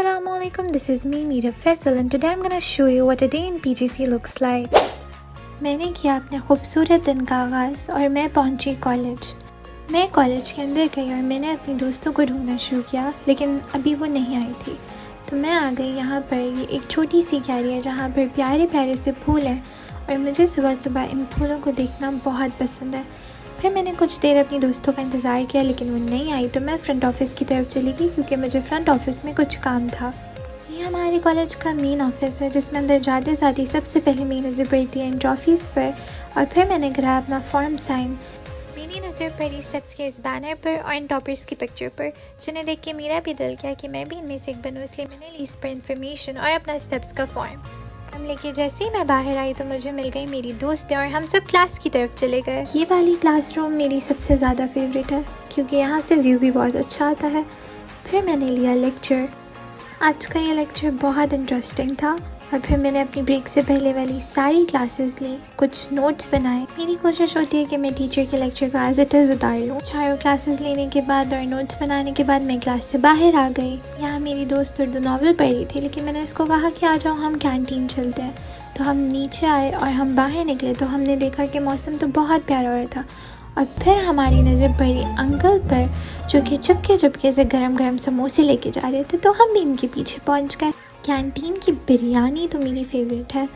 Assalamualaikum, this is me Meera Faisal and today I'm gonna show you what a day in PGC looks like. मैंने किया अपने खूबसूरत दिन का आगाज़ और मैं पहुंची कॉलेज। मैं कॉलेज के अंदर गई और मैंने अपनी दोस्तों को ढूंढना शुरू किया, लेकिन अभी वो नहीं आई थी। तो मैं आ गई यहाँ पर। ये एक छोटी सी क्यारी है जहाँ पर प्यारे प्यारे से फूल हैं और मुझे सुबह सुबह इन फूलों को देखना बहुत पसंद है। फिर मैंने कुछ देर अपनी दोस्तों का इंतज़ार किया, लेकिन वो नहीं आई। तो मैं फ़्रंट ऑफ़िस की तरफ चली गई क्योंकि मुझे फ़्रंट ऑफ़िस में कुछ काम था। ये हमारे कॉलेज का मेन ऑफिस है जिसमें अंदर जाते साथ ही सबसे पहले मेरी नज़र पड़ती है इन ट्रॉफ़ीज़ पर और फिर मैंने करा अपना फॉर्म साइन। मेरी नज़र पड़ी स्टेप्स के इस बैनर पर और इन टॉपर्स की पिक्चर पर, जिन्हें देख के मेरा भी दिल किया कि मैं भी इनमें से एक बनूँ। इसलिए मैंने ली इस पर इन्फॉर्मेशन और अपना स्टेप्स का फॉर्म लेके जैसे ही मैं बाहर आई तो मुझे मिल गई मेरी दोस्त और हम सब क्लास की तरफ चले गए। ये वाली क्लासरूम मेरी सबसे ज़्यादा फेवरेट है क्योंकि यहाँ से व्यू भी बहुत अच्छा आता है। फिर मैंने लिया लेक्चर। आज का ये लेक्चर बहुत इंटरेस्टिंग था और फिर मैंने अपनी ब्रेक से पहले वाली सारी क्लासेस ली, कुछ नोट्स बनाए। मेरी कोशिश होती है कि मैं टीचर के लेक्चर को एज इट इज़ उतार लूँ। चारों क्लासेस लेने के बाद और नोट्स बनाने के बाद मैं क्लास से बाहर आ गई। यहाँ मेरी दोस्त उर्दू नॉवल पढ़ रही थी, लेकिन मैंने इसको कहा कि आ जाओ हम कैंटीन चलते हैं। तो हम नीचे आए और हम बाहर निकले तो हमने देखा कि मौसम तो बहुत प्यारा हो रहा था और फिर हमारी नज़र पड़ी अंकल पर जो कि चुपके चुपके से गरम गरम समोसे लेके जा रहे थे। तो हम भी इनके पीछे पहुंच गए। कैंटीन की बिरयानी तो मेरी फेवरेट है,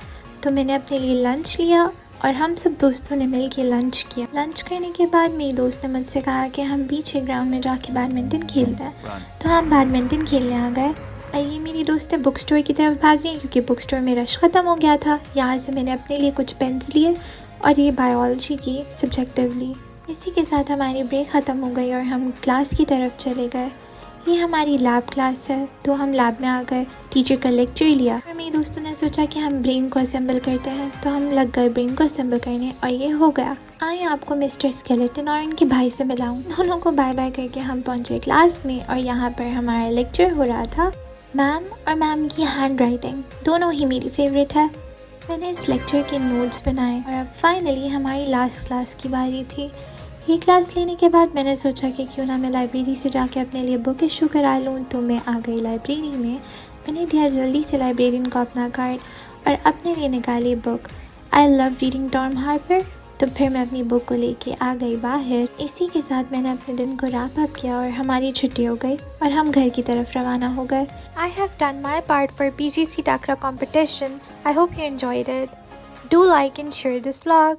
तो मैंने अपने लिए लंच लिया और हम सब दोस्तों ने मिल के लंच किया। लंच करने के बाद मेरी दोस्त ने मुझसे कहा कि हम पीछे ग्राउंड में जाके बैडमिंटन खेलते हैं। तो हम बैडमिंटन खेलने आ गए और ये मेरी दोस्तें बुक स्टोर की तरफ भाग रही हैं क्योंकि बुक स्टोर में रश ख़त्म हो गया था। यहाँ से मैंने अपने लिए कुछ पेन्स लिए और ये बायोलॉजी की सब्जेक्टिव ली। इसी के साथ हमारी ब्रेक ख़त्म हो गई और हम क्लास की तरफ चले गए। ये हमारी लैब क्लास है, तो हम लैब में आ गए। टीचर का लेक्चर लिया और मेरी दोस्तों ने सोचा कि हम ब्रेन को असेंबल करते हैं, तो हम लग गए ब्रेन को असेंबल करने और ये हो गया। आए आपको मिस्टर स्केलेटन और इनके भाई से मिलाऊं। दोनों को बाय बाय करके हम पहुंचे क्लास में और यहाँ पर हमारा लेक्चर हो रहा था। मैम और मैम की हैंड राइटिंग दोनों ही मेरी फेवरेट है। मैंने इस लेक्चर के नोट्स बनाए और अब फाइनली हमारी लास्ट क्लास की बारी थी। ये क्लास लेने के बाद मैंने सोचा कि क्यों ना मैं लाइब्रेरी से जाके अपने लिए बुक इशू करा लूँ। तो मैं आ गई लाइब्रेरी में। मैंने दिया जल्दी से लाइब्रेरियन को अपना कार्ड और अपने लिए निकाली book I love reading Tom Harper. तो फिर मैं अपनी बुक को लेके आ गई बाहर। इसी के साथ मैंने अपने दिन को रैप अप किया और हमारी छुट्टी हो गई और हम घर की तरफ रवाना हो गए। I have done my part for PGC Takra competition. I hope you enjoyed it. Do like and share this vlog.